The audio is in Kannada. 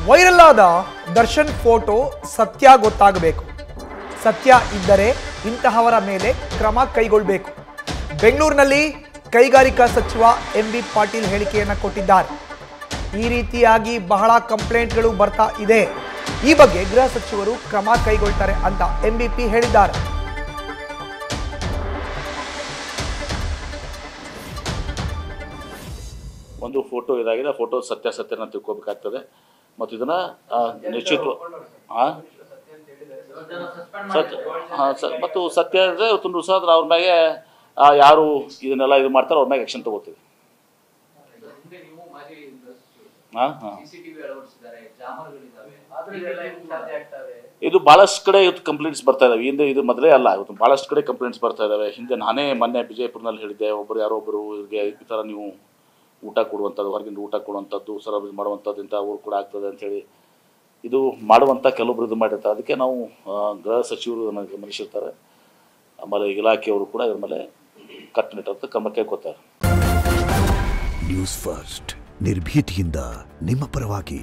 ವೈರಲ್ ಆದ ದರ್ಶನ್ ಫೋಟೋ ಸತ್ಯ ಗೊತ್ತಾಗಬೇಕು. ಸತ್ಯ ಇದ್ದರೆ ಇಂತಹವರ ಮೇಲೆ ಕ್ರಮ ಕೈಗೊಳ್ಳಬೇಕು. ಬೆಂಗಳೂರಿನಲ್ಲಿ ಕೈಗಾರಿಕಾ ಸಚಿವ ಎಂಬಿ ಪಾಟೀಲ್ ಹೇಳಿಕೆಯನ್ನು ಕೊಟ್ಟಿದ್ದಾರೆ. ಈ ರೀತಿಯಾಗಿ ಬಹಳ ಕಂಪ್ಲೇಂಟ್ಗಳು ಬರ್ತಾ ಇದೆ. ಈ ಬಗ್ಗೆ ಗೃಹ ಸಚಿವರು ಕ್ರಮ ಕೈಗೊಳ್ತಾರೆ ಅಂತ ಎಂಬಿಪಿ ಹೇಳಿದ್ದಾರೆ. ಒಂದು ಫೋಟೋ ಇದಾಗಿದೆ, ಫೋಟೋ ಸತ್ಯಾಸತ್ಯನ ತಿಳ್ಕೋಬೇಕಾಗ್ತದೆ ಮತ್ತು ಇದನ್ನ ನಿಶ್ಚಿತ ಮತ್ತು ಸತ್ಯ ಅಂದರೆ ತುಂಬ ಸಾದ್ರ ಅವ್ರ ಮ್ಯಾಗೆ ಯಾರು ಇದನ್ನೆಲ್ಲ ಇದು ಮಾಡ್ತಾರೋ ಅವ್ರ ಮ್ಯಾಗೆ ಆ್ಯಕ್ಷನ್ ತಗೋತೀವಿ. ಇದು ಭಾಳಷ್ಟು ಕಡೆ ಇವತ್ತು ಕಂಪ್ಲೇಂಟ್ಸ್ ಬರ್ತಾ ಇದಾವೆ. ಹಿಂದೆ ಇದು ಮೊದಲೇ ಅಲ್ಲ, ಇವತ್ತು ಭಾಳಷ್ಟು ಕಡೆ ಕಂಪ್ಲೇಂಟ್ಸ್ ಬರ್ತಾ ಇದ್ದಾವೆ. ಹಿಂದೆ ಮೊನ್ನೆ ವಿಜಯಪುರನಲ್ಲಿ ಹೇಳಿದ್ದೆ, ಯಾರೊಬ್ಬರು ಇವ್ರಿಗೆ ಈ ಥರ ನೀವು ಊಟ ಕೊಡುವಂಥದ್ದು, ಹೊರಗಿಂದ ಊಟ ಕೊಡುವಂಥದ್ದು, ಸರ್ವಿಸ್ ಮಾಡುವಂಥದ್ದು ಇಂಥ ಊರು ಕೂಡ ಆಗ್ತದೆ ಅಂಥೇಳಿ ಇದು ಮಾಡುವಂಥ ಕೆಲವೊಬ್ರು ಇದು ಮಾಡಿರ್ತಾರೆ. ಅದಕ್ಕೆ ನಾವು ಗೃಹ ಸಚಿವರು ಗಮನಿಸಿರ್ತಾರೆ, ಆಮೇಲೆ ಇಲಾಖೆಯವರು ಕೂಡ ಇದ್ರ ಮೇಲೆ ಕಟ್ಟುನಿಟ್ಟಾದ ಕ್ರಮ ಕೈಗೊಳ್ತಾರೆ. ನ್ಯೂಸ್ ಫಸ್ಟ್ ನಿರ್ಭೀತಿಯಿಂದ ನಿಮ್ಮ ಪರವಾಗಿ.